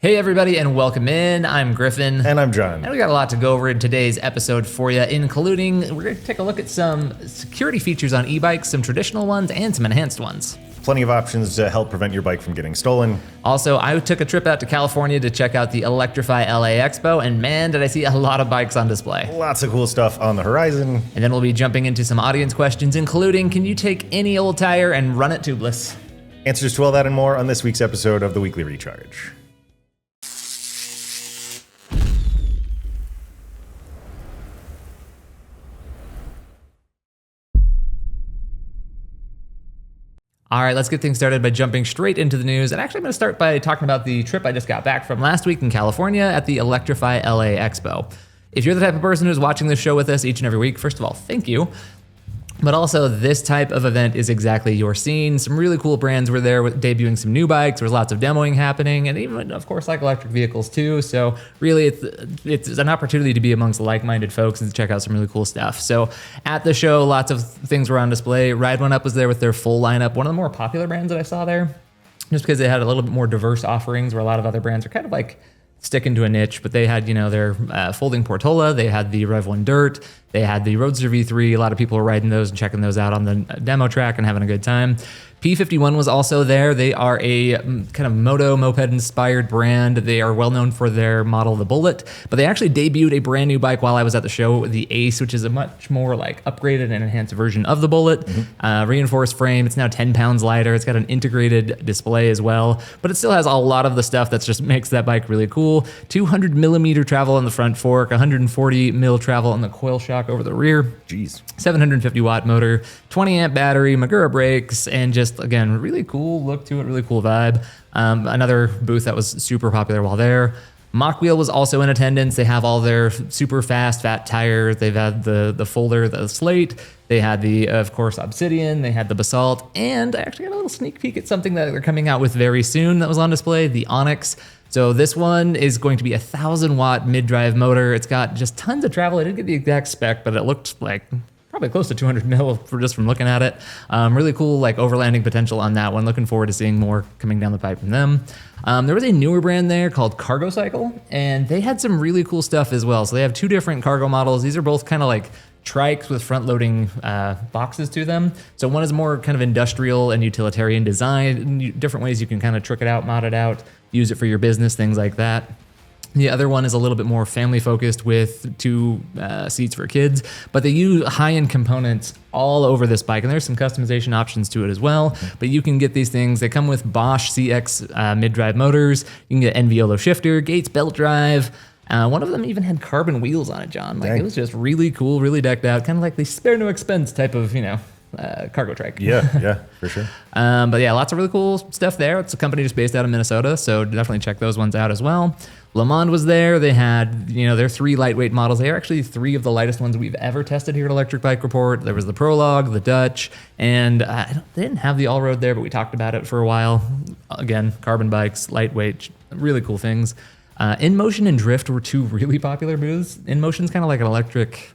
Hey everybody and welcome in. I'm Griffin. And I'm John. And we got a lot to go over in today's episode for you, including we're going to take a look at some security features on e-bikes, some traditional ones and some enhanced ones. Plenty of options to help prevent your bike from getting stolen. Also, I took a trip out to California to check out the Electrify Expo, and man, did I see a lot of bikes on display. Lots of cool stuff on the horizon. And then we'll be jumping into some audience questions, including, can you take any old tire and run it tubeless? Answers to all that and more on this week's episode of the Weekly Recharge. All right, let's get things started by jumping straight into the news. And actually, I'm going to start by talking about the trip I just got back from last week in California at the Electrify Expo. If you're the type of person who's watching this show with us each and every week, first of all, thank you. But also, this type of event is exactly your scene. Some really cool brands were there debuting some new bikes. There was lots of demoing happening, and even, of course, like electric vehicles too. So really, it's an opportunity to be amongst like-minded folks and check out some really cool stuff. So at the show, lots of things were on display. Ride One Up was there with their full lineup. One of the more popular brands that I saw there, just because they had a little bit more diverse offerings where a lot of other brands are kind of like sticking to a niche, but they had, their folding Portola, they had the Rev 1 Dirt, they had the Roadster V3. A lot of people were riding those and checking those out on the demo track and having a good time. P51 was also there. They are a kind of moped-inspired brand. They are well known for their model, the Bullet, but they actually debuted a brand new bike while I was at the show, the Ace, which is a much more like upgraded and enhanced version of the Bullet. Reinforced frame. It's now 10 pounds lighter. It's got an integrated display as well, but it still has a lot of the stuff that just makes that bike really cool. 200 millimeter travel on the front fork, 140 mil travel on the coil shock over the rear. Jeez. 750 watt motor, 20 amp battery, Magura brakes, and just, again, really cool look to it, really cool vibe. Another booth that was super popular while there. Mokwheel was also in attendance. They have all their super fast fat tires. They've had the folder, the Slate. They had the, of course, Obsidian. They had the Basalt. And I actually got a little sneak peek at something that they're coming out with very soon that was on display, the Onyx. So this one is going to be a 1,000 watt mid-drive motor. It's got just tons of travel. I didn't get the exact spec, but it looked like probably close to 200 mil just from looking at it. Really cool like overlanding potential on that one. Looking forward to seeing more coming down the pipe from them. There was a newer brand there called Cargo Cycle, and they had some really cool stuff as well. So they have two different cargo models. These are both kind of like trikes with front-loading boxes to them. So one is more kind of industrial and utilitarian design, different ways you can kind of trick it out, mod it out, use it for your business, things like that. The other one is a little bit more family-focused with two seats for kids, but they use high-end components all over this bike, and there's some customization options to it as well. But you can get these things. They come with Bosch CX mid-drive motors. You can get NVOLO shifter, Gates belt drive. One of them even had carbon wheels on it, John. Like, it was just really cool, really decked out, kind of like the spare no expense type of, cargo trike. Yeah, for sure. But yeah, lots of really cool stuff there. It's a company just based out of Minnesota, so definitely check those ones out as well. Le Mans was there. They had, their 3 lightweight models. They are actually 3 of the lightest ones we've ever tested here at Electric Bike Report. There was the Prologue, the Dutch, and they didn't have the All-Road there, but we talked about it for a while. Again, carbon bikes, lightweight, really cool things. In Motion and Drift were 2 really popular booths. In Motion's kind of like an electric,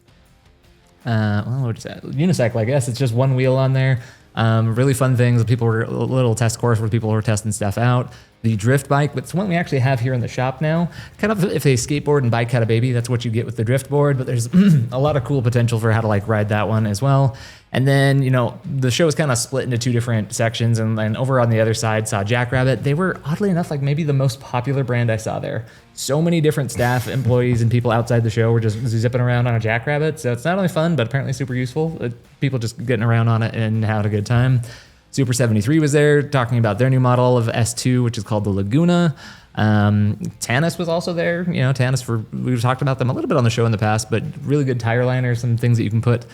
unicycle, I guess. It's just one wheel on there. Really fun things. People were a little test course where people were testing stuff out. The drift bike, but it's one we actually have here in the shop now. Kind of if a skateboard and bike had a baby, that's what you get with the drift board. But there's a lot of cool potential for how to like ride that one as well. And then, the show was kind of split into 2 different sections. And then over on the other side saw JackRabbit. They were, oddly enough, like maybe the most popular brand I saw there. So many different staff, employees, and people outside the show were just zipping around on a JackRabbit. So it's not only fun, but apparently super useful. People just getting around on it and having a good time. Super 73 was there talking about their new model of S2, which is called the Laguna. Tannis was also there. Tannis, we've talked about them a little bit on the show in the past, but really good tire liners, some things that you can put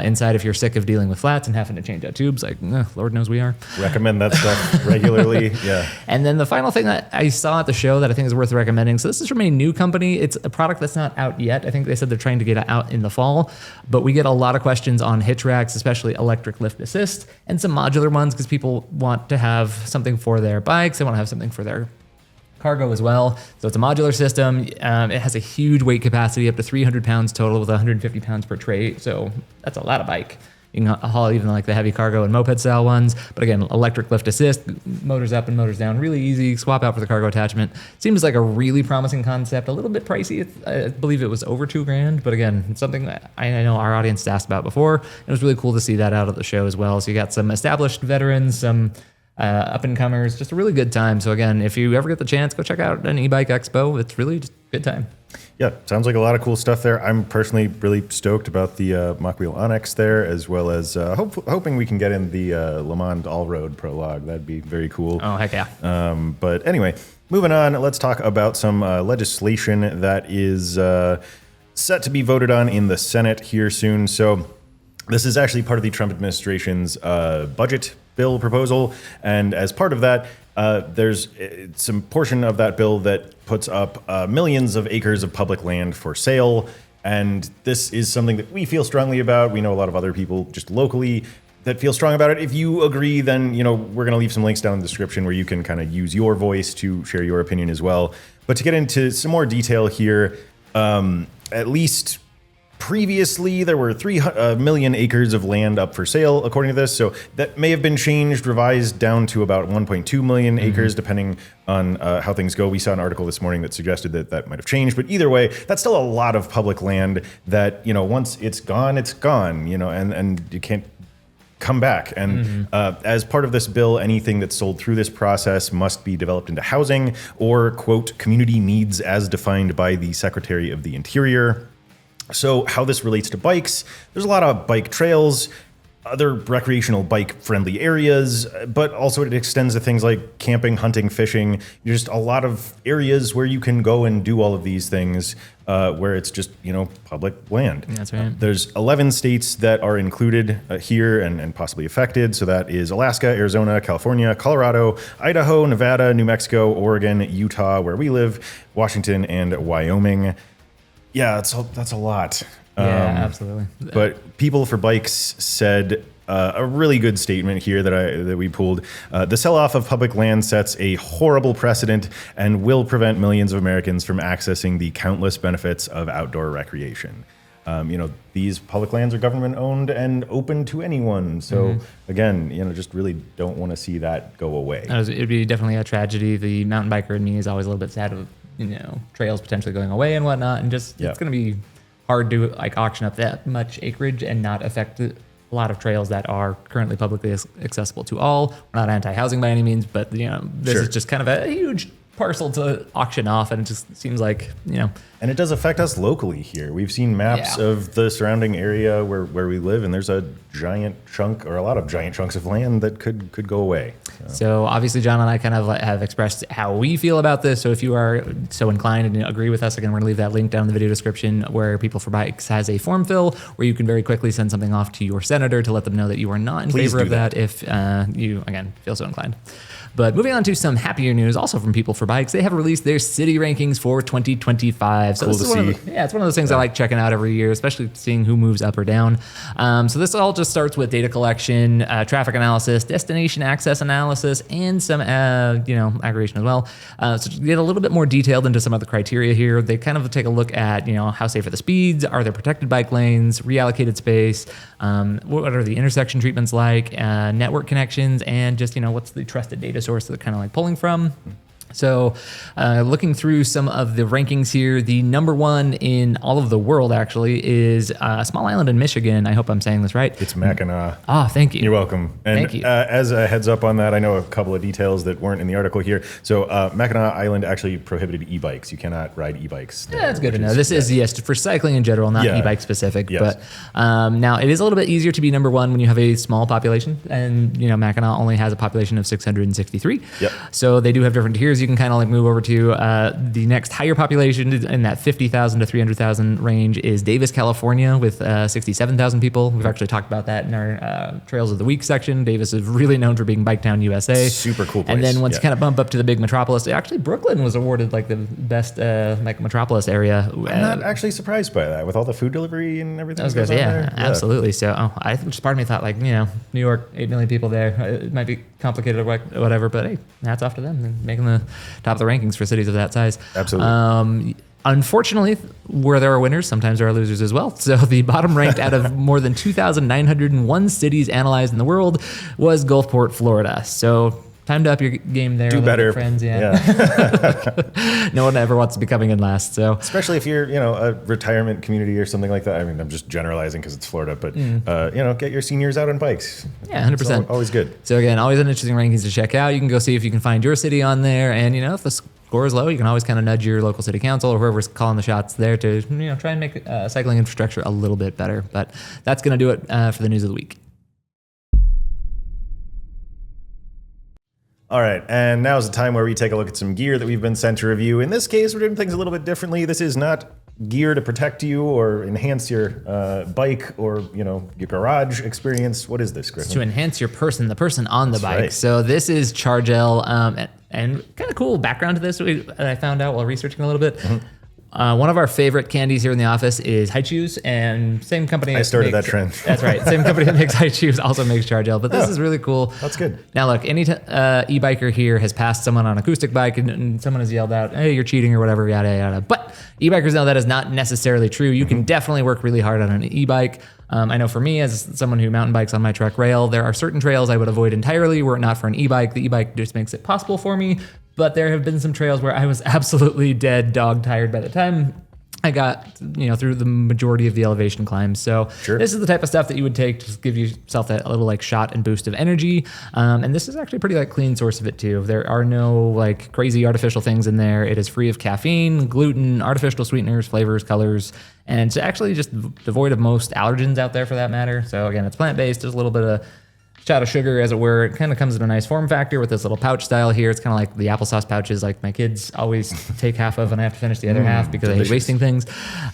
inside if you're sick of dealing with flats and having to change out tubes. Like, Lord knows we are. Recommend that stuff regularly. Yeah. And then the final thing that I saw at the show that I think is worth recommending. So this is from a new company. It's a product that's not out yet. I think they said they're trying to get it out in the fall, but we get a lot of questions on hitch racks, especially electric lift assist and some modular ones because people want to have something for their bikes. They want to have something for their cargo as well. So it's a modular system. It has a huge weight capacity, up to 300 pounds total with 150 pounds per tray. So that's a lot of bike. You can haul even like the heavy cargo and moped style ones. But again, electric lift assist, motors up and motors down, really easy. Swap out for the cargo attachment. Seems like a really promising concept. A little bit pricey. I believe it was over $2,000. But again, it's something that I know our audience asked about before. It was really cool to see that out at the show as well. So you got some established veterans, some up and comers, just a really good time. So again, if you ever get the chance, go check out an e-bike expo. It's really just a good time. Yeah, sounds like a lot of cool stuff there. I'm personally really stoked about the Mokwheel Onyx there, as well as hoping we can get in the Le Mans All-Road Prologue. That'd be very cool. Oh, heck yeah. But anyway, moving on, let's talk about some legislation that is set to be voted on in the Senate here soon. So this is actually part of the Trump administration's budget bill proposal, and as part of that, there's some portion of that bill that puts up millions of acres of public land for sale, and this is something that we feel strongly about. We know a lot of other people just locally that feel strong about it. If you agree, then we're going to leave some links down in the description where you can kind of use your voice to share your opinion as well. But to get into some more detail here, at least previously, there were 3 million acres of land up for sale, according to this. So that may have been changed, revised down to about 1.2 million acres, depending on how things go. We saw an article this morning that suggested that that might have changed. But either way, that's still a lot of public land that, once it's gone, and you can't come back. And as part of this bill, anything that's sold through this process must be developed into housing or, quote, community needs as defined by the Secretary of the Interior. So how this relates to bikes, there's a lot of bike trails, other recreational bike-friendly areas, but also it extends to things like camping, hunting, fishing. There's just a lot of areas where you can go and do all of these things where it's just, public land. That's right. There's 11 states that are included here and possibly affected. So that is Alaska, Arizona, California, Colorado, Idaho, Nevada, New Mexico, Oregon, Utah, where we live, Washington, and Wyoming. Yeah, that's a lot. Yeah, absolutely. But People for Bikes said a really good statement here that we pulled. The sell-off of public land sets a horrible precedent and will prevent millions of Americans from accessing the countless benefits of outdoor recreation. These public lands are government-owned and open to anyone. So again, just really don't want to see that go away. It'd be definitely a tragedy. The mountain biker in me is always a little bit sad of trails potentially going away and whatnot, and just it's going to be hard to auction up that much acreage and not affect a lot of trails that are currently publicly accessible to all. We're not anti-housing by any means, but this is just kind of a huge parcel to auction off, and it just seems like And it does affect us locally here. We've seen maps of the surrounding area where we live, and there's a giant chunk or a lot of giant chunks of land that could go away. So obviously, John and I kind of have expressed how we feel about this. So if you are so inclined and agree with us, again, we're going to leave that link down in the video description where People for Bikes has a form fill where you can very quickly send something off to your senator to let them know that you are not in favor of that if you, again, feel so inclined. But moving on to some happier news, also from People for Bikes, they have released their city rankings for 2025. So cool this is it's one of those things I like checking out every year, especially seeing who moves up or down. So this all just starts with data collection, traffic analysis, destination access analysis, and some aggregation as well. So to get a little bit more detailed into some of the criteria here, they kind of take a look at how safe are the speeds, are there protected bike lanes, reallocated space, what are the intersection treatments like, network connections, and just what's the trusted data source that they're kind of like pulling from. So looking through some of the rankings here, the number one in all of the world actually is a small island in Michigan. I hope I'm saying this right. It's Mackinac. Oh, thank you. You're welcome. And thank you. As a heads up on that, I know a couple of details that weren't in the article here. So Mackinac Island actually prohibited e-bikes. You cannot ride e-bikes there. Yeah, that's good to know. This is, yes, for cycling in general, not e-bike specific. Yes. But now it is a little bit easier to be number one when you have a small population. And, Mackinac only has a population of 663. Yep. So they do have different tiers. You can kind of like move over to the next higher population in that 50,000 to 300,000 range is Davis, California, with 67,000 people. We've actually talked about that in our Trails of the Week section. Davis is really known for being Biketown, USA. Super cool place. And then once you kind of bump up to the big metropolis, actually Brooklyn was awarded like the best metropolis area. I'm not actually surprised by that with all the food delivery and everything. I was going to say, absolutely. So I think just part of me thought New York, 8 million people there. It might be complicated or whatever, but hey, hats off to them. They're making the top of the rankings for cities of that size. Absolutely. Unfortunately, where there are winners, sometimes there are losers as well. So the bottom ranked out of more than 2,901 cities analyzed in the world was Gulfport, Florida. So time to up your game there. Do better, friends. Yeah. No one ever wants to be coming in last. So especially if you're, a retirement community or something like that. I mean, I'm just generalizing because it's Florida, but get your seniors out on bikes. Yeah, 100%. It's always good. So again, always an interesting rankings to check out. You can go see if you can find your city on there, and if the score is low, you can always kind of nudge your local city council or whoever's calling the shots there to try and make cycling infrastructure a little bit better. But that's going to do it for the news of the week. All right, and now is the time where we take a look at some gear that we've been sent to review. In this case, we're doing things a little bit differently. This is not gear to protect you or enhance your bike or your garage experience. What is this, Griffin? It's to enhance your person, the person on the bike. Right. So this is Chargel, and kind of cool background to this that I found out while researching a little bit. Mm-hmm. One of our favorite candies here in the office is High Chews, and same company. I started that trend. That's right. Same company that makes High Chews also makes Chargel, but this is really cool. That's good. Now look, any e-biker here has passed someone on acoustic bike and someone has yelled out, "Hey, you're cheating," or whatever, yada, yada. But e-bikers know that is not necessarily true. You can definitely work really hard on an e-bike. I know for me, as someone who mountain bikes on my truck rail, there are certain trails I would avoid entirely were it not for an e-bike. The e-bike just makes it possible for me. But there have been some trails where I was absolutely dead dog tired by the time I got, through the majority of the elevation climbs. So This is the type of stuff that you would take to give yourself that little shot and boost of energy. And this is actually a pretty clean source of it too. There are no crazy artificial things in there. It is free of caffeine, gluten, artificial sweeteners, flavors, colors, and it's actually just devoid of most allergens out there for that matter. So again, it's plant-based. There's a little bit of shot of sugar, as it were. It kind of comes in a nice form factor with this little pouch style here. It's kind of like the applesauce pouches like my kids always take half of and I have to finish the other half because delicious. I hate wasting things.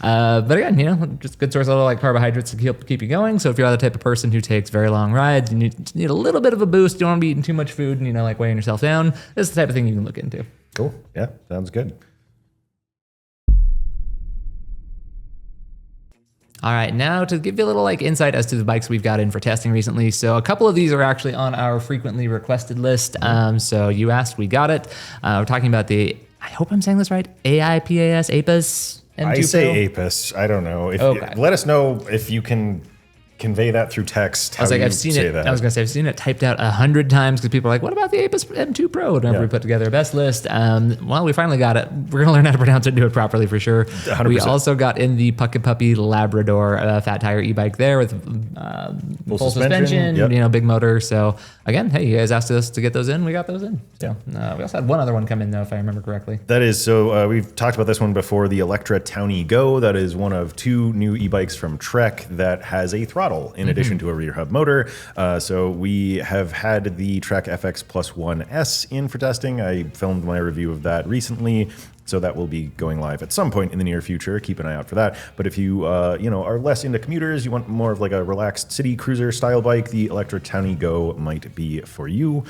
But again, just good source of little carbohydrates to keep you going. So if you're the type of person who takes very long rides and you need a little bit of a boost, you don't want to be eating too much food and weighing yourself down, this is the type of thing you can look into. Cool. Yeah, sounds good. All right, now to give you a little insight as to the bikes we've got in for testing recently. So a couple of these are actually on our frequently requested list. So you asked, we got it. We're talking about the, I hope I'm saying this right, AIPAS M2 I say APAS. I don't know. Let us know if you can convey that through text. I've seen it typed out 100 times because people are like, what about the APAS M2 Pro? Whenever we put together a best list. We finally got it. We're going to learn how to pronounce it and do it properly for sure. 100%. We also got in the Puckett Puppy Labrador fat tire e-bike there with full suspension, yep. Big motor. So again, hey, you guys asked us to get those in. We got those in. So we also had one other one come in though, if I remember correctly. That is, so we've talked about this one before, the Electra Townie Go. That is one of two new e-bikes from Trek that has a throttle in addition to a rear hub motor. So we have had the Trek FX Plus 1S in for testing. I filmed my review of that recently, so that will be going live at some point in the near future. Keep an eye out for that. But if you are less into commuters, you want more of a relaxed city cruiser style bike, the Electra Townie Go might be for you.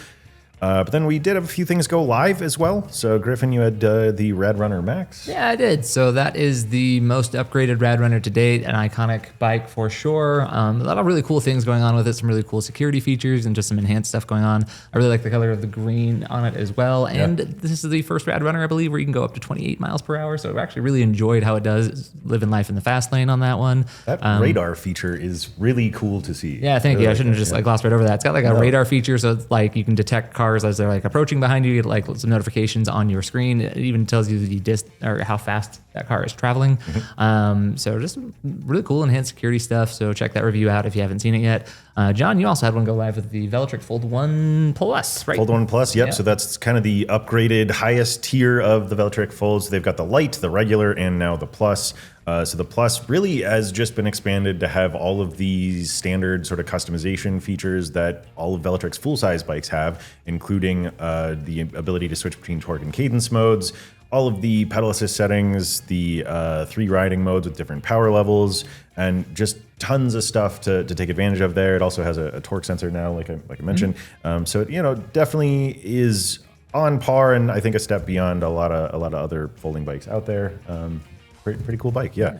But then we did have a few things go live as well. So Griffin, you had the Rad Runner Max. Yeah, I did. So that is the most upgraded Rad Runner to date, an iconic bike for sure. A lot of really cool things going on with it, some really cool security features and just some enhanced stuff going on. I really like the color of the green on it as well. And this is the first Rad Runner, I believe, where you can go up to 28 miles per hour. So I actually really enjoyed how it does living life in the fast lane on that one. That radar feature is really cool to see. Yeah, thank you. I shouldn't have just glossed right over that. It's got a radar feature, so it's you can detect cars as they're approaching behind you. You get some notifications on your screen. It even tells you or how fast that car is traveling. So just really cool enhanced security stuff. So check that review out if you haven't seen it yet. John, you also had one go live with the Velotric Fold 1 Plus, right? Fold 1 Plus, yep. Yeah. So that's kind of the upgraded highest tier of the Velotric Folds. They've got the Light, the Regular, and now the Plus. So the Plus really has just been expanded to have all of these standard sort of customization features that all of Velotric's full-size bikes have, including the ability to switch between torque and cadence modes, all of the pedal assist settings, the 3 riding modes with different power levels, and just tons of stuff to take advantage of there. It also has a torque sensor now, like I mentioned. So it definitely is on par, and I think a step beyond a lot of other folding bikes out there. Pretty cool bike, yeah.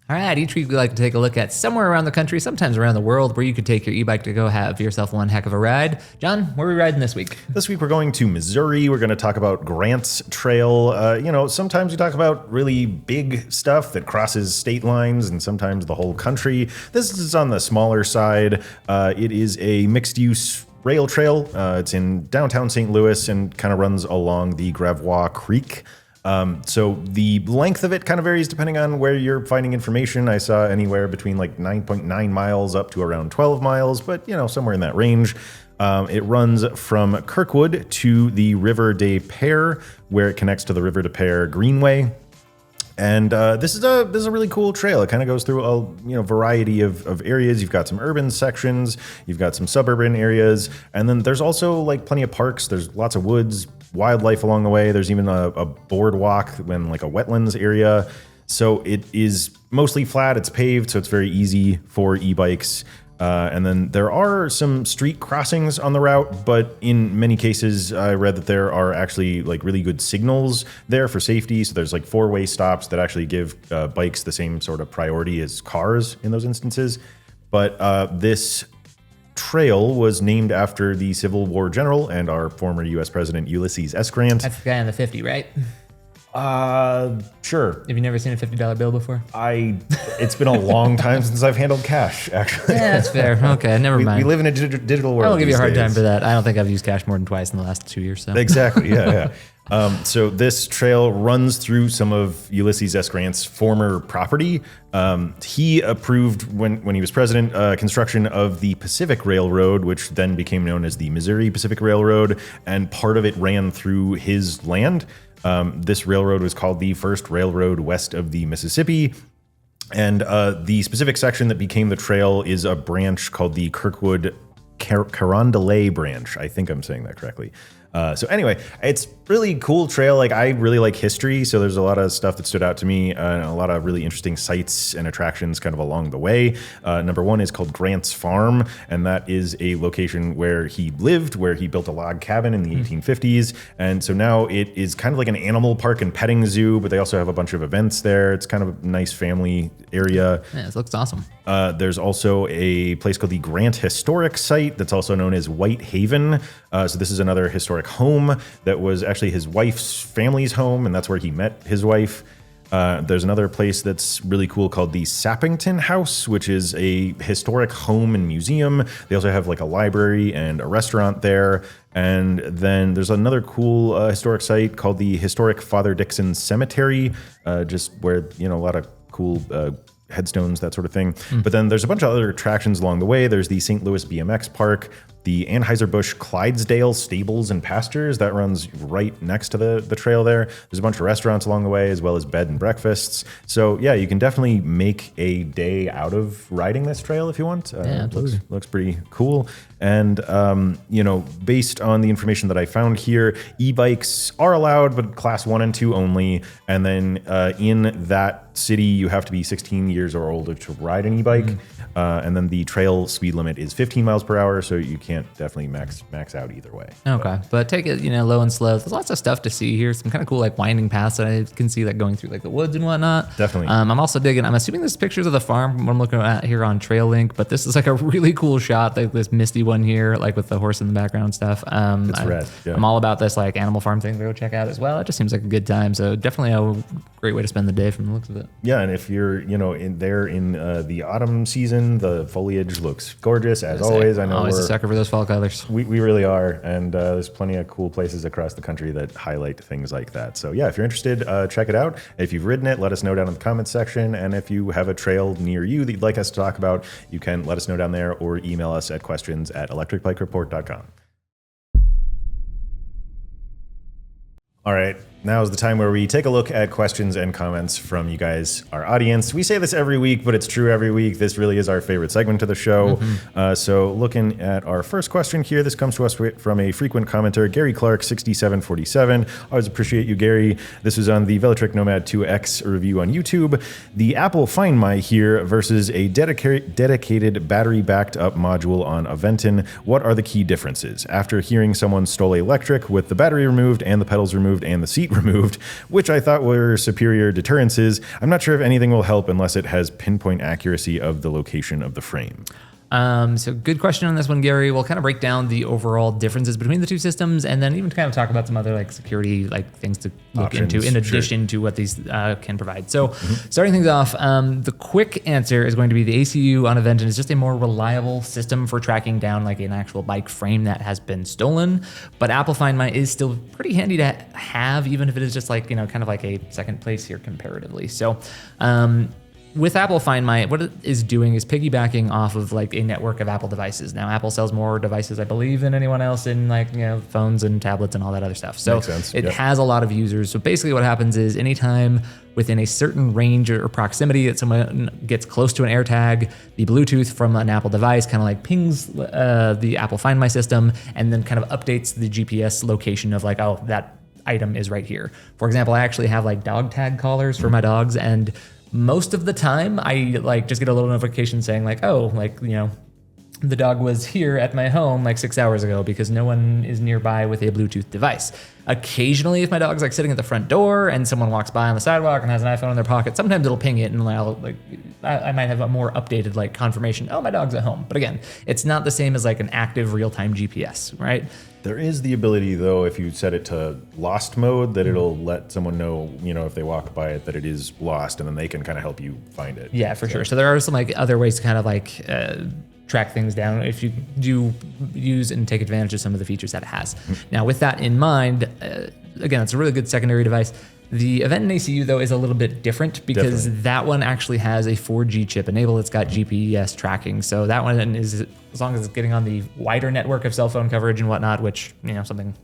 All right, each week we like to take a look at somewhere around the country, sometimes around the world, where you could take your e-bike to go have yourself one heck of a ride. John, where are we riding this week? This week we're going to Missouri. We're going to talk about Grants Trail. Sometimes we talk about really big stuff that crosses state lines and sometimes the whole country. This is on the smaller side. It is a mixed-use rail trail. It's in downtown St. Louis and kind of runs along the Gravois Creek. So the length of it kind of varies depending on where you're finding information. I saw anywhere between like 9.9 miles up to around 12 miles, but somewhere in that range. It runs from Kirkwood to the River des Peres, where it connects to the River des Peres Greenway. And this is a really cool trail. It kind of goes through a variety of areas. You've got some urban sections, you've got some suburban areas, and then there's also like plenty of parks. There's lots of woods, wildlife along the way. There's even a boardwalk and like a wetlands area. So it is mostly flat. It's paved, so it's very easy for e-bikes. And then there are some street crossings on the route, but in many cases, I read that there are actually like really good signals there for safety. So there's like four-way stops that actually give bikes the same sort of priority as cars in those instances. But this trail was named after the Civil War general and our former U.S. President Ulysses S. Grant. That's the guy on the 50, right? Sure. Have you never seen a $50 bill before? It's been a long time since I've handled cash, actually. Yeah, that's fair. Okay, never mind. We live in a digital world. I'll give you a hard time for that. I don't think I've used cash more than twice in the last 2 years. So. Exactly. Yeah. So this trail runs through some of Ulysses S. Grant's former property. He approved, when he was president, construction of the Pacific Railroad, which then became known as the Missouri Pacific Railroad, and part of it ran through his land. This railroad was called the first railroad west of the Mississippi. And the specific section that became the trail is a branch called the Kirkwood Carondelet branch. I think I'm saying that correctly. So anyway, it's really cool trail. Like I really like history, so there's a lot of stuff that stood out to me, and a lot of really interesting sites and attractions kind of along the way. Number one is called Grant's Farm, and that is a location where he lived, where he built a log cabin in the 1850s. And so now it is kind of like an animal park and petting zoo, but they also have a bunch of events there. It's kind of a nice family area. Yeah, it looks awesome. There's also a place called the Grant Historic Site that's also known as White Haven. So this is another historic home that was actually his wife's family's home, and that's where he met his wife. There's another place that's really cool called the Sappington House, which is a historic home and museum. They also have like a library and a restaurant there. And then there's another cool historic site called the Historic Father Dixon Cemetery, just where, a lot of cool headstones, that sort of thing. But then there's a bunch of other attractions along the way. There's the St. Louis BMX Park, the Anheuser-Busch Clydesdale Stables and Pastures that runs right next to the trail there. There's a bunch of restaurants along the way, as well as bed and breakfasts. So yeah, you can definitely make a day out of riding this trail if you want. Yeah, looks pretty cool. And, based on the information that I found here, e-bikes are allowed, but class 1 and 2 only. And then in that city, you have to be 16 years or older to ride an e-bike. And then the trail speed limit is 15 miles per hour, so you can't definitely max out either way. Okay, but take it, low and slow. There's lots of stuff to see here. Some kind of cool like winding paths that I can see like going through like the woods and whatnot. Definitely. I'm also digging. I'm assuming there's pictures of the farm I'm looking at here on Trail Link, but this is like a really cool shot, like this misty one here, like with the horse in the background and stuff. It's rad. Yeah. I'm all about this like animal farm thing to go check out as well. It just seems like a good time. So definitely a great way to spend the day from the looks of it. Yeah, and if you're in the autumn season, the foliage looks gorgeous as always. I know always a sucker for those fall colors. We really are, and there's plenty of cool places across the country that highlight things like that. So yeah, if you're interested, check it out. If you've ridden it, let us know down in the comments section, and if you have a trail near you that you'd like us to talk about, you can let us know down there or email us at questions@electricbikereport.com. All right, now is the time where we take a look at questions and comments from you guys, our audience. We say this every week, but it's true every week. This really is our favorite segment of the show. So looking at our first question here, this comes to us from a frequent commenter, Gary Clark, 6747. Always appreciate you, Gary. This was on the Velotric Nomad 2X review on YouTube. The Apple Find My here versus a dedicated battery-backed up module on Aventon. What are the key differences? After hearing someone stole electric with the battery removed and the pedals removed and the seat removed, which I thought were superior deterrences. I'm not sure if anything will help unless it has pinpoint accuracy of the location of the frame. So good question on this one, Gary. We'll kind of break down the overall differences between the two systems, and then even kind of talk about some other like security like things to look into in addition to what these can provide. So starting things off, the quick answer is going to be the ACU on Aventon is just a more reliable system for tracking down like an actual bike frame that has been stolen. But Apple Find My is still pretty handy to have, even if it is just like, you know, kind of like a second place here comparatively. So, with Apple Find My, what it is doing is piggybacking off of like a network of Apple devices. Now, Apple sells more devices, I believe, than anyone else in like, you know, phones and tablets and all that other stuff. So it has a lot of users. So basically what happens is anytime within a certain range or proximity that someone gets close to an AirTag, the Bluetooth from an Apple device kind of like pings the Apple Find My system and then kind of updates the GPS location of like, oh, that item is right here. For example, I actually have like dog tag collars for my dogs, and most of the time I like just get a little notification saying like, oh, like, you know, the dog was here at my home like 6 hours ago because no one is nearby with a Bluetooth device. Occasionally, if my dog's like sitting at the front door and someone walks by on the sidewalk and has an iPhone in their pocket, sometimes it'll ping it and I'll, like, I might have a more updated like confirmation. Oh, my dog's at home. But again, it's not the same as like an active real-time GPS, right? There is the ability, though, if you set it to lost mode, that it'll let someone know, you know, if they walk by it, that it is lost, and then they can kind of help you find it. Yeah, for sure. So there are some like other ways to kind of like track things down if you do use and take advantage of some of the features that it has. Now, with that in mind, again, it's a really good secondary device. The Aventon ACU, though, is a little bit different because that one actually has a 4G chip enabled. It's got GPS tracking. So that one is, as long as it's getting on the wider network of cell phone coverage and whatnot, which, you know, something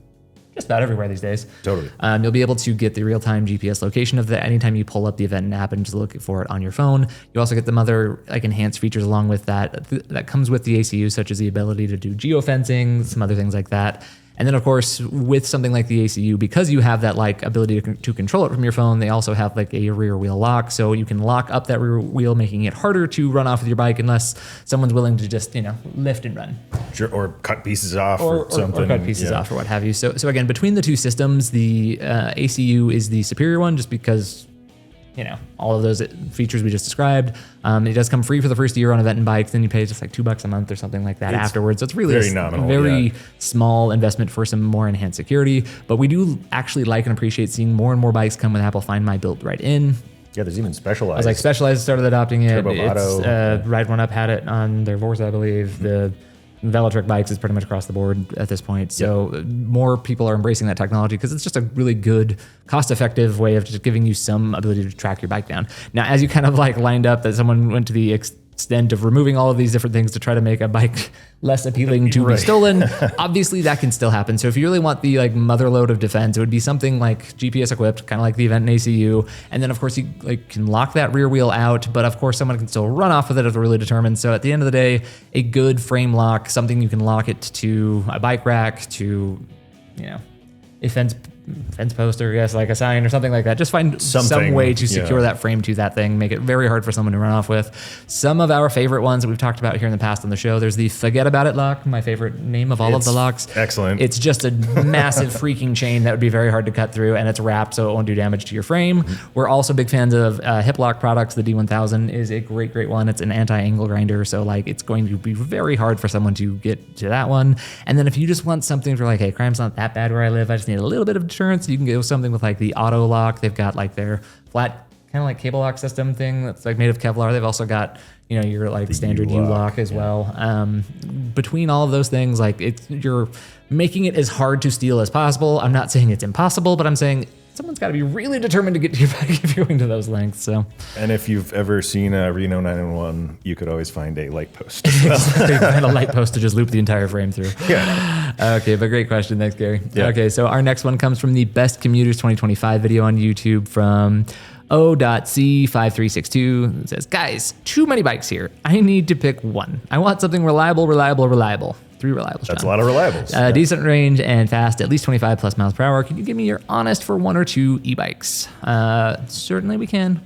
just about everywhere these days. Totally. You'll be able to get the real-time GPS location of that anytime you pull up the Aventon app and just look for it on your phone. You also get some other like enhanced features along with that that comes with the ACU, such as the ability to do geofencing, some other things like that. And then, of course, with something like the ACU, because you have that like ability to control it from your phone, they also have like a rear wheel lock. So you can lock up that rear wheel, making it harder to run off with your bike unless someone's willing to just, you know, lift and run. Sure, or cut pieces off or something. Or cut pieces off or what have you. So again, between the two systems, the ACU is the superior one just because, you know, all of those features we just described. It does come free for the first year on Aventon bikes. Then you pay just like $2 a month or something like that afterwards. So it's really very nominal, very small investment for some more enhanced security. But we do actually like and appreciate seeing more and more bikes come with Apple Find My built right in. Yeah, there's even Specialized. I was like, Specialized started adopting it. Turbo Ride One Up had it on their Vorsa, I believe. The Velotric bikes is pretty much across the board at this point. So more people are embracing that technology because it's just a really good, cost-effective way of just giving you some ability to track your bike down. Now, as you kind of like lined up that someone went to the extent of removing all of these different things to try to make a bike less appealing to be stolen, obviously that can still happen. So if you really want the like mother load of defense, it would be something like GPS equipped, kind of like the Aventon ACU. And then of course you like can lock that rear wheel out, but of course someone can still run off with it if they're really determined. So at the end of the day, a good frame lock, something you can lock it to a bike rack, to, you know, a fence poster, I guess, like a sign or something like that. Just find some way to secure that frame to that thing, make it very hard for someone to run off with. Some of our favorite ones that we've talked about here in the past on the show, there's the Forget About It lock, my favorite name of all of the locks. Excellent. It's just a massive freaking chain that would be very hard to cut through, and it's wrapped so it won't do damage to your frame. We're also big fans of hip lock products. The D1000 is a great one. It's an anti-angle grinder, so like it's going to be very hard for someone to get to that one. And then if you just want something for like, hey, crime's not that bad where I live, I just need a little bit of deterrence, you can go something with like the auto lock. They've got like their flat kind of like cable lock system thing that's like made of Kevlar. They've also got, you know, your like the standard U-lock as well. Between all of those things, like you're making it as hard to steal as possible. I'm not saying it's impossible, but I'm saying someone's got to be really determined to get to your bike if you're going to those lengths. So, and if you've ever seen a Reno 911, you could always find a light post. Find a light post to just loop the entire frame through. Yeah. Okay, but great question. Thanks, Gary. Yeah. Okay, so our next one comes from the Best Commuters 2025 video on YouTube from O.C5362. It says, guys, too many bikes here. I need to pick one. I want something reliable. 3 reliables. That's a lot of reliables. Decent range and fast, at least 25 plus miles per hour. Can you give me your honest for 1 or 2 e-bikes? Certainly we can.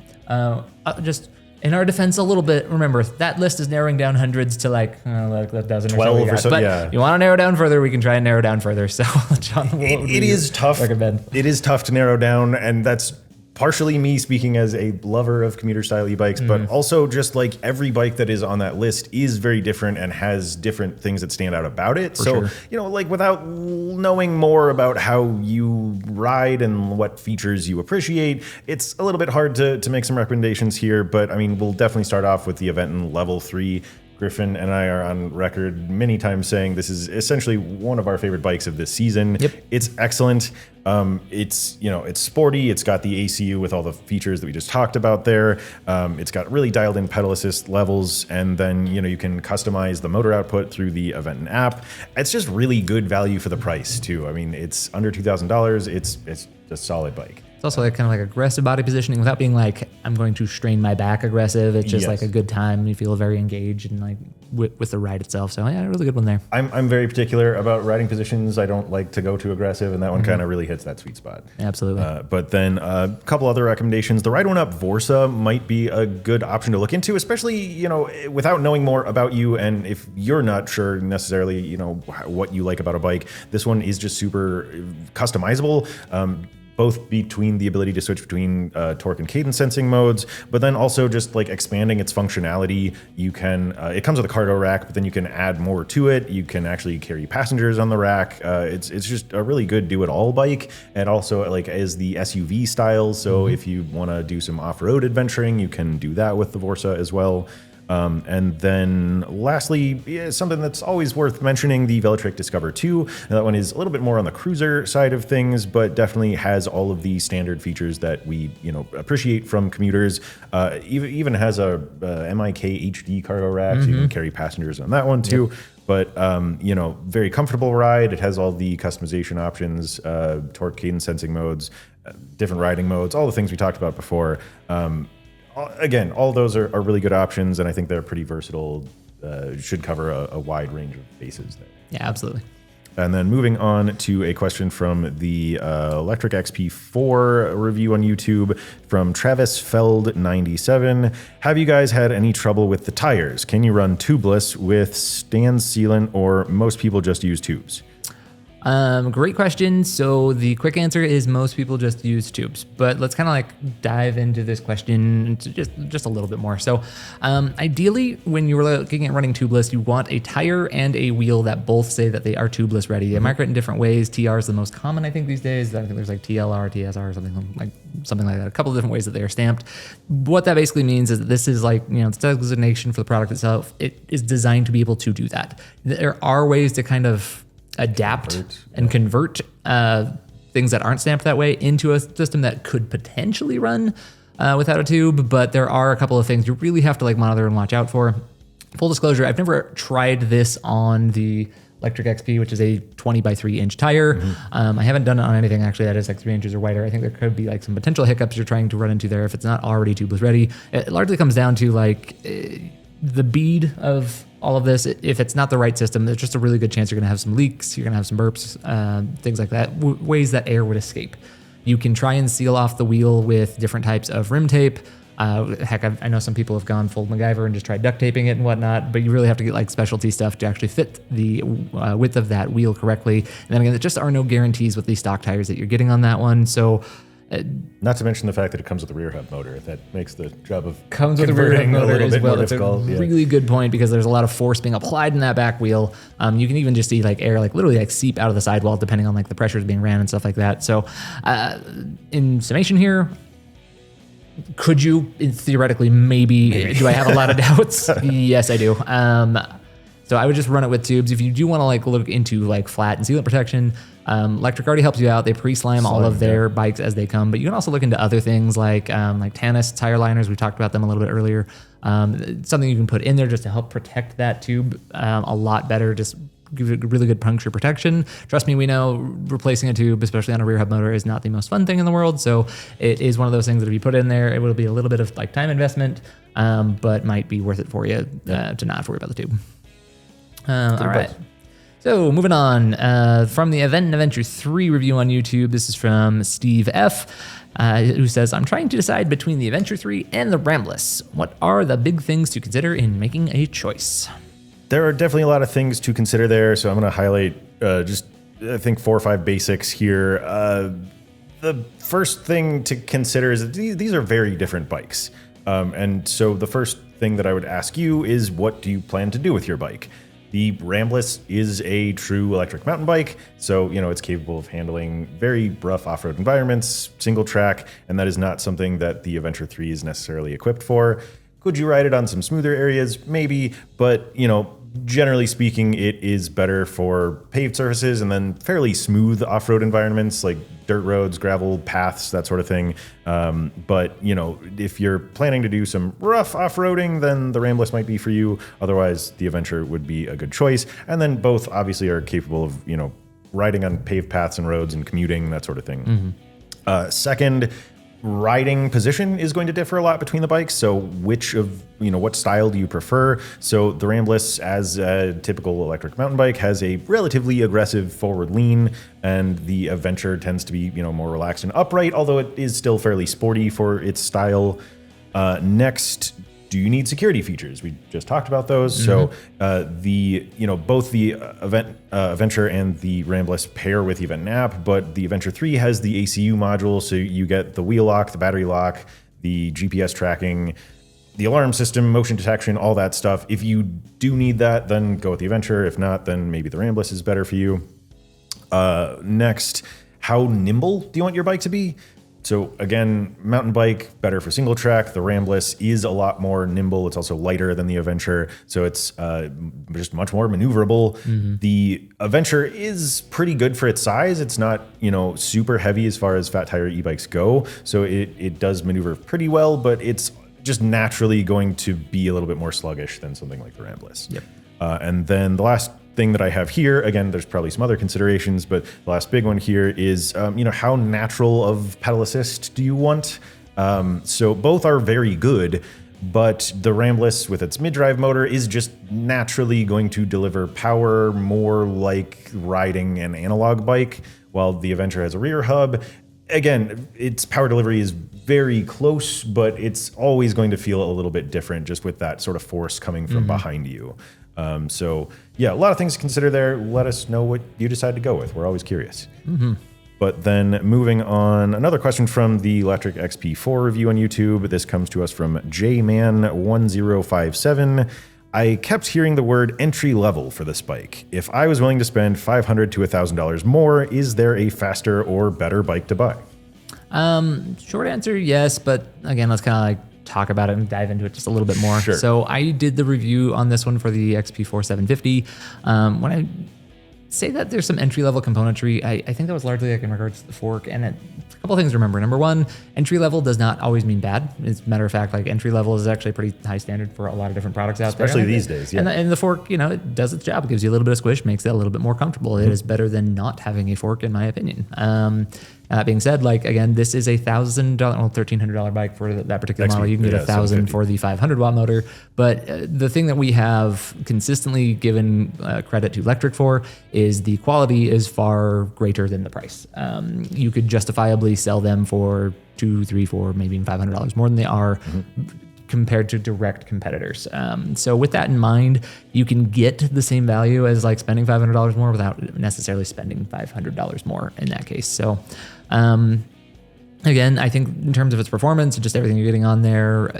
Just In our defense, a little bit. Remember, that list is narrowing down hundreds to like a dozen 12 or so. But yeah. you want to narrow down further, we can try and narrow down further. So, John, It is tough. Recommend? It is tough to narrow down, and that's partially me speaking as a lover of commuter style e-bikes, but also just like every bike that is on that list is very different and has different things that stand out about it. So, you know, like without knowing more about how you ride and what features you appreciate, it's a little bit hard to make some recommendations here. But I mean, we'll definitely start off with the Aventon Level 3. Griffin and I are on record many times saying this is essentially one of our favorite bikes of this season. Yep. It's excellent. It's, you know, it's sporty. It's got the ACU with all the features that we just talked about there. It's got really dialed in pedal assist levels. And then, you know, you can customize the motor output through the Aventon app. It's just really good value for the price too. I mean, it's under $2,000. It's a solid bike. It's also like kind of like aggressive body positioning without being like, I'm going to strain my back aggressive. It's just like a good time. You feel very engaged and like with the ride itself. So yeah, really good one there. I'm very particular about riding positions. I don't like to go too aggressive, and that one kind of really hits that sweet spot. Absolutely. But then a couple other recommendations. The Ride One Up Vorsa might be a good option to look into, especially, you know, without knowing more about you. And if you're not sure necessarily, you know, what you like about a bike, this one is just super customizable. Both between the ability to switch between torque and cadence sensing modes, but then also just like expanding its functionality. You can, it comes with a cargo rack, but then you can add more to it. You can actually carry passengers on the rack. It's just a really good do-it-all bike, and also like is the SUV style. So if you want to do some off-road adventuring, you can do that with the Vorsa as well. And then lastly, something that's always worth mentioning, the Velotric Discover 2. Now, that one is a little bit more on the cruiser side of things, but definitely has all of the standard features that we, you know, appreciate from commuters. Even has a MIK HD cargo rack, so you can carry passengers on that one too. But, you know, very comfortable ride. It has all the customization options, torque cadence sensing modes, different riding modes, all the things we talked about before. Again, all those are really good options, and I think they're pretty versatile. Should cover a wide range of bases there. Yeah, absolutely. And then moving on to a question from the Electric XP4 review on YouTube from Travis Feld 97. Have you guys had any trouble with the tires? Can you run tubeless with stand sealant, or most people just use tubes? Great question. So the quick answer is most people just use tubes, but let's kind of like dive into this question just a little bit more. So, ideally, when you're looking at running tubeless, you want a tire and a wheel that both say that they are tubeless ready. They mark it in different ways. TR is the most common, I think, these days. I think there's like TLR, TSR, something like that. A couple of different ways that they are stamped. What that basically means is that this is like, you know, it's designation for the product itself. It is designed to be able to do that. There are ways to kind of adapt and convert things that aren't stamped that way into a system that could potentially run without a tube, but there are a couple of things you really have to like monitor and watch out for. Full disclosure, I've never tried this on the Electric XP, which is a 20 by 3 inch tire. I haven't done it on anything actually that is like 3 inches or wider. I think there could be like some potential hiccups you're trying to run into there if it's not already tubeless ready. It largely comes down to like the bead of all of this. If it's not the right system, there's just a really good chance you're going to have some leaks, you're going to have some burps, things like that, ways that air would escape. You can try and seal off the wheel with different types of rim tape. Heck, I know some people have gone full MacGyver and just tried duct taping it and whatnot, but you really have to get like specialty stuff to actually fit the width of that wheel correctly. And then again, there just are no guarantees with these stock tires that you're getting on that one. So not to mention the fact that it comes with a rear hub motor. That makes the job of comes with a rear hub motor as well. It's a yeah. really good point because there's a lot of force being applied in that back wheel. You can even just see like air like literally like seep out of the sidewall depending on like the pressures being ran and stuff like that. So in summation here, could you theoretically maybe. Do I have a lot of doubts? Yes, I do. So I would just run it with tubes. If you do want to like look into like flat and sealant protection, Electric already helps you out. They pre-slime all of their bikes as they come, but you can also look into other things like Tannis tire liners. We talked about them a little bit earlier. Something you can put in there just to help protect that tube a lot better. Just give it really good puncture protection. Trust me, we know replacing a tube, especially on a rear hub motor, is not the most fun thing in the world. So it is one of those things that if you put in there, it will be a little bit of like time investment, but might be worth it for you to not have to worry about the tube. All right. So moving on from the Event and Adventure 3 review on YouTube. This is from Steve F, who says, I'm trying to decide between the Adventure 3 and the Rambless. What are the big things to consider in making a choice? There are definitely a lot of things to consider there, so I'm going to highlight I think 4 or 5 basics here. The first thing to consider is that these are very different bikes. And so the first thing that I would ask you is, what do you plan to do with your bike? The Rambless is a true electric mountain bike, so it's capable of handling very rough off-road environments, single track, and that is not something that the Adventure 3 is necessarily equipped for. Could you ride it on some smoother areas? Maybe, but generally speaking, it is better for paved surfaces and then fairly smooth off-road environments like dirt roads, gravel paths, that sort of thing. But if you're planning to do some rough off-roading, then the Rambless might be for you. Otherwise, the Adventure would be a good choice. And then both obviously are capable of, riding on paved paths and roads and commuting, that sort of thing. Second, riding position is going to differ a lot between the bikes. So what style do you prefer? So the Rambless, as a typical electric mountain bike, has a relatively aggressive forward lean, and the Adventure tends to be, more relaxed and upright, although it is still fairly sporty for its style. Next, do you need security features? We just talked about those. So both the Adventure and the Rambless pair with the Event app, but the Adventure 3 has the ACU module, so you get the wheel lock, the battery lock, the GPS tracking, the alarm system, motion detection, all that stuff. If you do need that, then go with the Adventure. If not, then maybe the Rambless is better for you. Next, how nimble do you want your bike to be? So again, mountain bike, better for single track. The Rambless is a lot more nimble. It's also lighter than the Adventure, so it's just much more maneuverable. The Adventure is pretty good for its size. It's not, super heavy as far as fat tire e-bikes go, so it does maneuver pretty well, but it's just naturally going to be a little bit more sluggish than something like the Rambless. Yep. And then the last thing that I have here, again, there's probably some other considerations, but the last big one here is, how natural of pedal assist do you want? So both are very good, but the Rambless with its mid-drive motor is just naturally going to deliver power more like riding an analog bike, while the Adventure has a rear hub. Again, its power delivery is very close, but it's always going to feel a little bit different just with that sort of force coming from behind you. So yeah, a lot of things to consider there. Let us know what you decide to go with. We're always curious. But then moving on, another question from the Electric XP4 review on YouTube. This comes to us from JMan1057. I kept hearing the word entry level for this bike. If I was willing to spend $500 to $1,000 more, is there a faster or better bike to buy? Short answer, yes. But again, let's kind of talk about it and dive into it just a little bit more. Sure. So I did the review on this one for the XP4 750. When I say that there's some entry-level componentry, I think that was largely in regards to the fork. And a couple things to remember. Number one, entry-level does not always mean bad. As a matter of fact, entry-level is actually a pretty high standard for a lot of different products out there. Especially these days, yeah. And the fork, it does its job. It gives you a little bit of squish, makes it a little bit more comfortable. It is better than not having a fork, in my opinion. That being said, again, this is a $1,300 bike for that particular model. You can get $1,000 for the 500-watt motor. But the thing that we have consistently given credit to Electric for is the quality is far greater than the price. You could justifiably sell them for $200, $300, $400, maybe even $500 more than they are compared to direct competitors. So with that in mind, you can get the same value as spending $500 more without necessarily spending $500 more in that case. So again, I think in terms of its performance, just everything you're getting on there,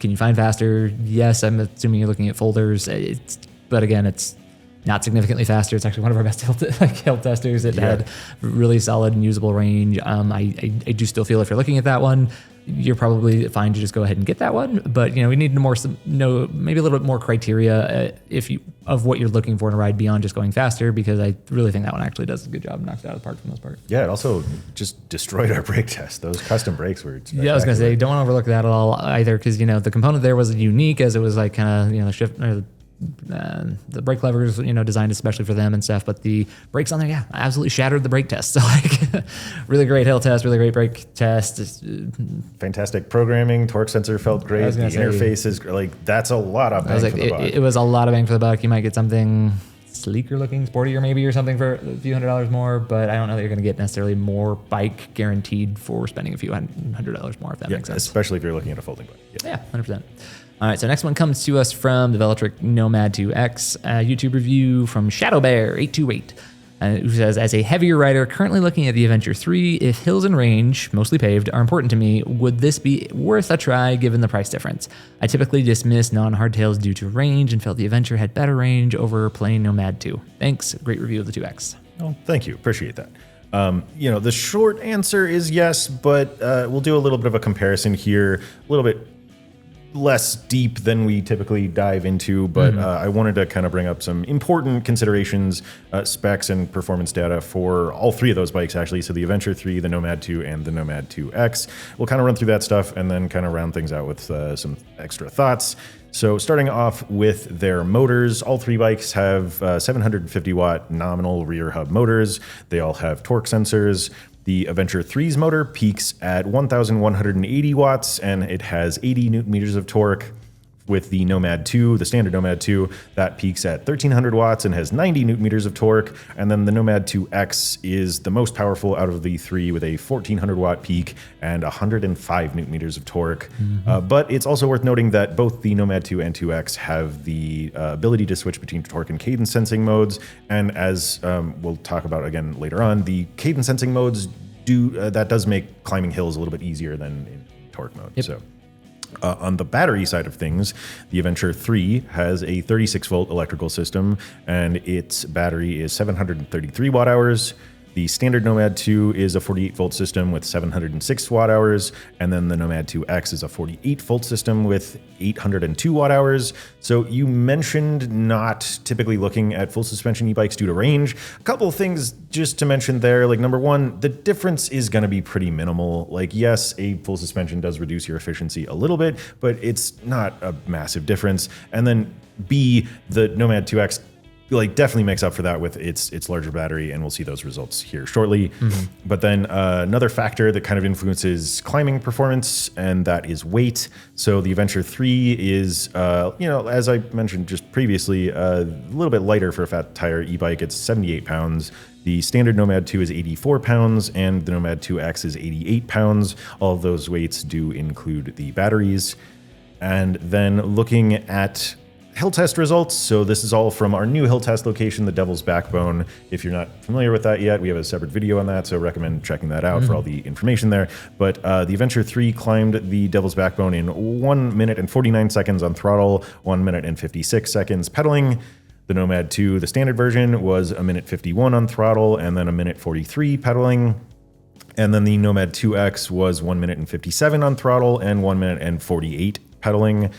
can you find faster? Yes, I'm assuming you're looking at folders. But again, it's not significantly faster. It's actually one of our best hill testers. It had really solid and usable range. I do still feel if you're looking at that one, you're probably fine to just go ahead and get that one. But we need maybe a little bit more criteria of what you're looking for in a ride beyond just going faster, because I really think that one actually does a good job and knocks it out of the park for the most part. Yeah, it also just destroyed our brake test. Those custom brakes were spectacular. Yeah, I was gonna say, don't want to overlook that at all either, because the component there was unique, as it was the shift or the brake levers, designed especially for them and stuff. But the brakes on there, absolutely shattered the brake test. So really great hill test, really great brake test. Fantastic programming, torque sensor felt great. The interface is that's a lot of bang for the buck. It was a lot of bang for the buck. You might get something sleeker looking, sportier maybe or something for a few $100 more, but I don't know that you're going to get necessarily more bike guaranteed for spending a few $100 more, if that makes sense. Especially if you're looking at a folding bike. Yeah, 100%. All right, so next one comes to us from the Velotric Nomad 2X, YouTube review from ShadowBear828. Who says, as a heavier rider currently looking at the Adventure 3, if hills and range, mostly paved, are important to me, would this be worth a try given the price difference? I typically dismiss non-hardtails due to range and felt the Adventure had better range over plain Nomad 2. Thanks. Great review of the 2X. Oh, thank you. Appreciate that. The short answer is yes, but we'll do a little bit of a comparison here, a little bit less deep than we typically dive into, but I wanted to kind of bring up some important considerations, specs and performance data for all three of those bikes actually. So the Adventure 3, the Nomad 2, and the Nomad 2X. We'll kind of run through that stuff and then kind of round things out with some extra thoughts. So starting off with their motors, all three bikes have 750 watt nominal rear hub motors. They all have torque sensors. The Adventure 3's motor peaks at 1,180 watts, and it has 80 newton meters of torque. With the Nomad 2, the standard Nomad 2, that peaks at 1,300 watts and has 90 newton meters of torque. And then the Nomad 2X is the most powerful out of the three with a 1,400 watt peak and 105 newton meters of torque. But it's also worth noting that both the Nomad 2 and 2X have the ability to switch between torque and cadence sensing modes. And as we'll talk about again later on, the cadence sensing modes that does make climbing hills a little bit easier than in torque mode. Yep. So. On the battery side of things, the Adventure 3 has a 36-volt electrical system, and its battery is 733 watt-hours. The standard Nomad 2 is a 48-volt system with 706 watt-hours, and then the Nomad 2X is a 48-volt system with 802 watt-hours. So you mentioned not typically looking at full suspension e-bikes due to range. A couple of things just to mention there. Like number one, the difference is going to be pretty minimal. Like yes, a full suspension does reduce your efficiency a little bit, but it's not a massive difference. And then B, the Nomad 2X definitely makes up for that with its larger battery, and we'll see those results here shortly. But then another factor that kind of influences climbing performance, and that is weight. So the Adventure 3 is, as I mentioned just previously, a little bit lighter for a fat tire e-bike. It's 78 pounds. The standard Nomad 2 is 84 pounds, and the Nomad 2X is 88 pounds. All of those weights do include the batteries. And then looking at hill test results. So this is all from our new hill test location, the Devil's Backbone. If you're not familiar with that yet, we have a separate video on that, so recommend checking that out for all the information there. But the Adventure 3 climbed the Devil's Backbone in 1 minute and 49 seconds on throttle, 1 minute and 56 seconds pedaling. The Nomad 2, the standard version, was 1 minute 51 on throttle and then 1 minute 43 pedaling. And then the Nomad 2X was 1 minute and 57 on throttle and 1 minute and 48 pedaling.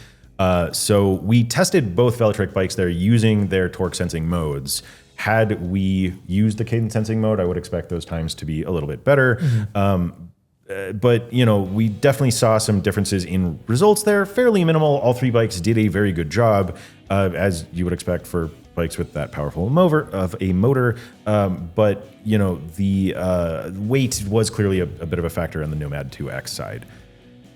So we tested both Velotric bikes there using their torque sensing modes. Had we used the cadence sensing mode, I would expect those times to be a little bit better. But we definitely saw some differences in results there, fairly minimal. All three bikes did a very good job, as you would expect for bikes with that powerful of a motor. But the weight was clearly a bit of a factor on the Nomad 2X side.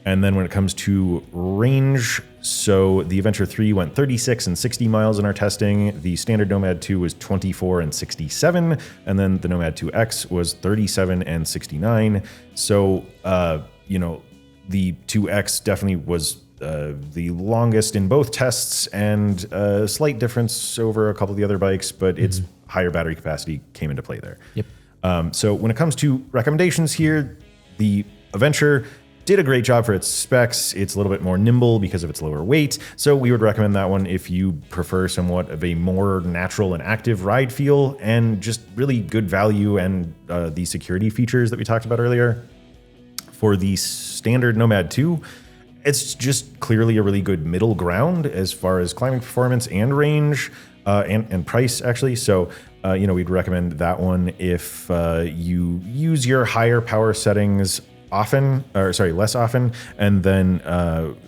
And then when it comes to range, so the Adventure 3 went 36 and 60 miles in our testing. The standard Nomad 2 was 24 and 67. And then the Nomad 2X was 37 and 69. So, the 2X definitely was the longest in both tests, and a slight difference over a couple of the other bikes, but its higher battery capacity came into play there. Yep. So when it comes to recommendations here, the Adventure did a great job for its specs. It's a little bit more nimble because of its lower weight. So we would recommend that one if you prefer somewhat of a more natural and active ride feel and just really good value and the security features that we talked about earlier. For the standard Nomad 2, it's just clearly a really good middle ground as far as climbing performance and range and price actually. So, we'd recommend that one if you use your higher power settings less often, and then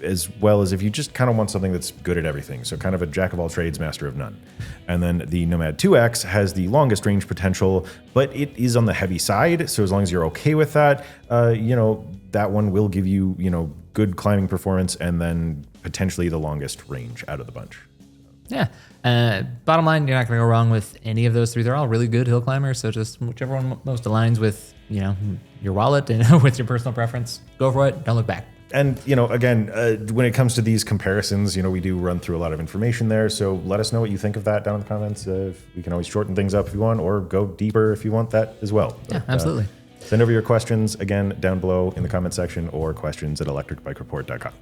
as well as if you just kind of want something that's good at everything, so kind of a jack of all trades, master of none. And then the Nomad 2X has the longest range potential, but it is on the heavy side, so as long as you're okay with that, that one will give you good climbing performance and then potentially the longest range out of the bunch. Yeah. Bottom line, you're not going to go wrong with any of those three. They're all really good hill climbers. So just whichever one most aligns with, your wallet and with your personal preference, go for it. Don't look back. And, again, when it comes to these comparisons, we do run through a lot of information there. So let us know what you think of that down in the comments. We can always shorten things up if you want, or go deeper if you want that as well. Yeah, absolutely. Send over your questions, again, down below in the comment section, or questions@electricbikereport.com.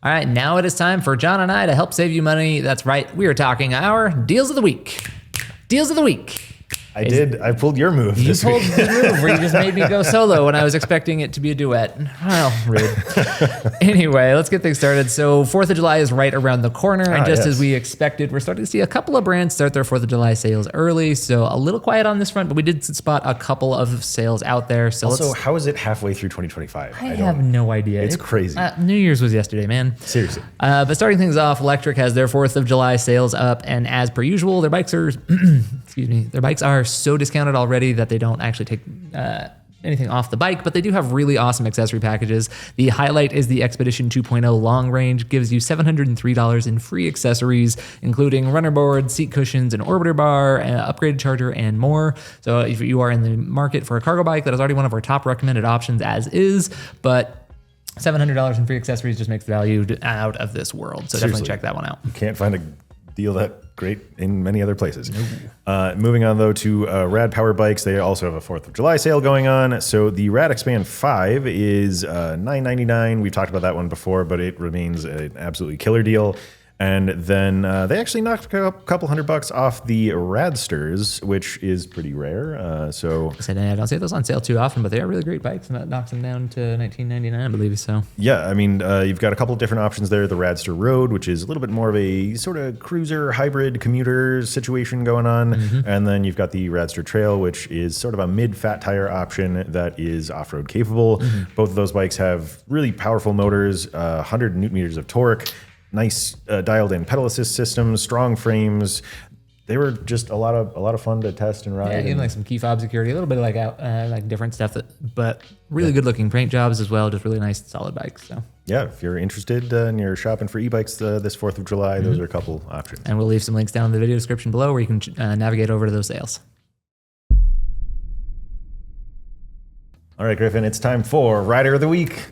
All right, now it is time for John and I to help save you money. That's right, we are talking our deals of the week. Deals of the week. I pulled your move You this pulled week. the move where you just made me go solo when I was expecting it to be a duet. Well, rude. Anyway, let's get things started. So 4th of July is right around the corner. And just as we expected, we're starting to see a couple of brands start their 4th of July sales early. So a little quiet on this front, but we did spot a couple of sales out there. So Also, how is it halfway through 2025? I have no idea. It's crazy. New Year's was yesterday, man. Seriously. But starting things off, Electric has their 4th of July sales up, and as per usual, their bikes are, their bikes are so discounted already that they don't actually take anything off the bike, but they do have really awesome accessory packages. The highlight is the Expedition 2.0 long range, gives you $703 in free accessories, including runner board, seat cushions, an orbiter bar, an upgraded charger, and more. So if you are in the market for a cargo bike, that is already one of our top recommended options as is, but $700 in free accessories just makes the value out of this world. So definitely check that one out. You can't find a deal that great in many other places. Moving on though to Rad Power Bikes, they also have a 4th of July sale going on. So the Rad Expand 5 is $999. We've talked about that one before, but it remains an absolutely killer deal. And then they actually knocked a couple $100 off the Radsters, which is pretty rare. So I don't see those on sale too often, but they are really great bikes, and that knocks them down to $19.99, I believe. So yeah, I mean, you've got a couple of different options there. The Radster Road, which is a little bit more of a sort of cruiser hybrid commuter situation going on, and then you've got the Radster Trail, which is sort of a mid-fat tire option that is off-road capable. Both of those bikes have really powerful motors, 100 newton meters of torque. Nice dialed-in pedal assist systems, strong frames. They were just a lot of fun to test and ride. Yeah, even like some key fob security, a little bit of like different stuff, but really good looking paint jobs as well. Just really nice, solid bikes. So yeah, if you're interested and you're shopping for e-bikes this 4th of July, those are a couple options. And we'll leave some links down in the video description below where you can navigate over to those sales. All right, Griffin, it's time for Rider of the Week.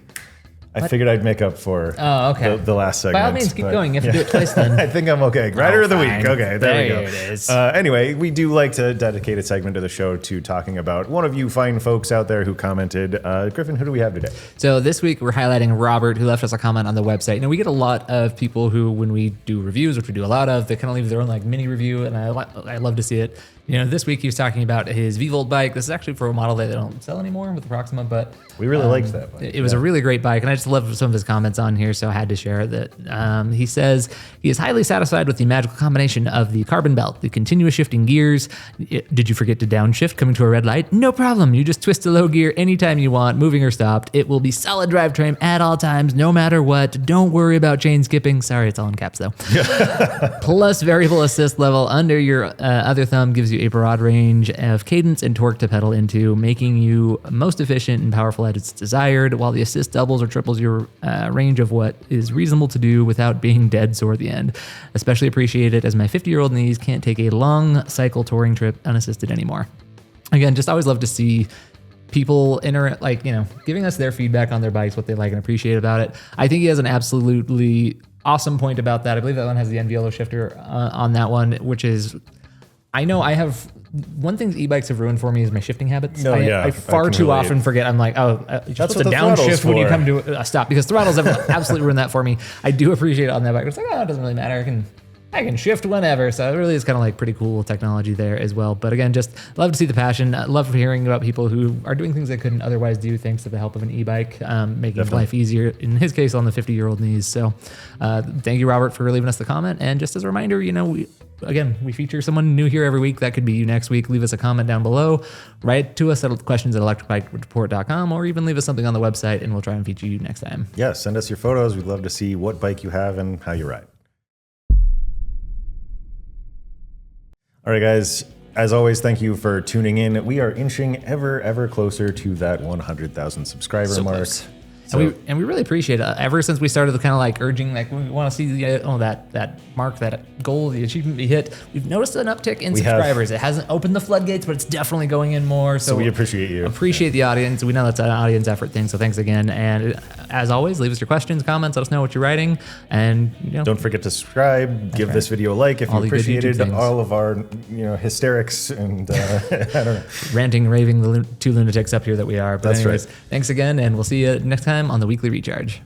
I figured I'd make up for the last segment. By all means, keep going. You have to do it twice then. I think I'm okay. Rider of the Week. Okay, there we go. It is. Anyway, we do like to dedicate a segment of the show to talking about one of you fine folks out there who commented. Griffin, who do we have today? So this week we're highlighting Robert, who left us a comment on the website. Now we get a lot of people who, when we do reviews, which we do a lot of, they kind of leave their own like mini review, and I love to see it. This week he was talking about his V-Volt bike. This is actually for a model that they don't sell anymore with the Proxima, but we really liked that bike. It was a really great bike, and I just love some of his comments on here, so I had to share that. He says he is highly satisfied with the magical combination of the carbon belt, the continuous shifting gears. Did you forget to downshift coming to a red light? No problem. You just twist the low gear anytime you want, moving or stopped. It will be solid drivetrain at all times, no matter what. Don't worry about chain skipping. Sorry, it's all in caps though. Plus variable assist level under your other thumb gives you a broad range of cadence and torque to pedal into, making you most efficient and powerful as it's desired, while the assist doubles or triples your range of what is reasonable to do without being dead sore at the end. Especially appreciate it as my 50-year-old knees can't take a long cycle touring trip unassisted anymore. Again, just always love to see people giving us their feedback on their bikes, what they like and appreciate about it. I think he has an absolutely awesome point about that. I believe that one has the NVLO shifter on that one, which is, I know I have one thing e-bikes have ruined for me is my shifting habits. I far too often forget. I'm like, you're supposed to downshift when you come to a stop, because throttles have absolutely ruined that for me. I do appreciate it on that bike. It's like, it doesn't really matter. I can shift whenever. So it really is kind of like pretty cool technology there as well. But again, just love to see the passion. Love hearing about people who are doing things they couldn't otherwise do thanks to the help of an e-bike, making life easier, in his case, on the 50-year-old knees. So thank you, Robert, for leaving us the comment. And just as a reminder, we feature someone new here every week. That could be you next week. Leave us a comment down below. Write to us at questions@electricbikereport.com, or even leave us something on the website and we'll try and feature you next time. Yeah, send us your photos. We'd love to see what bike you have and how you ride. All right, guys. As always, thank you for tuning in. We are inching ever closer to that 100,000 subscriber mark. Close. And we really appreciate it. Ever since we started kind of like urging, like we want to see that mark, that goal, the achievement be hit, we've noticed an uptick in subscribers. It hasn't opened the floodgates, but it's definitely going in more. So we appreciate you. Appreciate the audience. We know that's an audience effort thing. So thanks again. And as always, leave us your questions, comments. Let us know what you're writing. And don't forget to subscribe. Give this video a like if you appreciated all of our hysterics and I don't know, ranting, raving, the two lunatics up here that we are. But that's anyways, right. Thanks again, and we'll see you next time on the Weekly Recharge.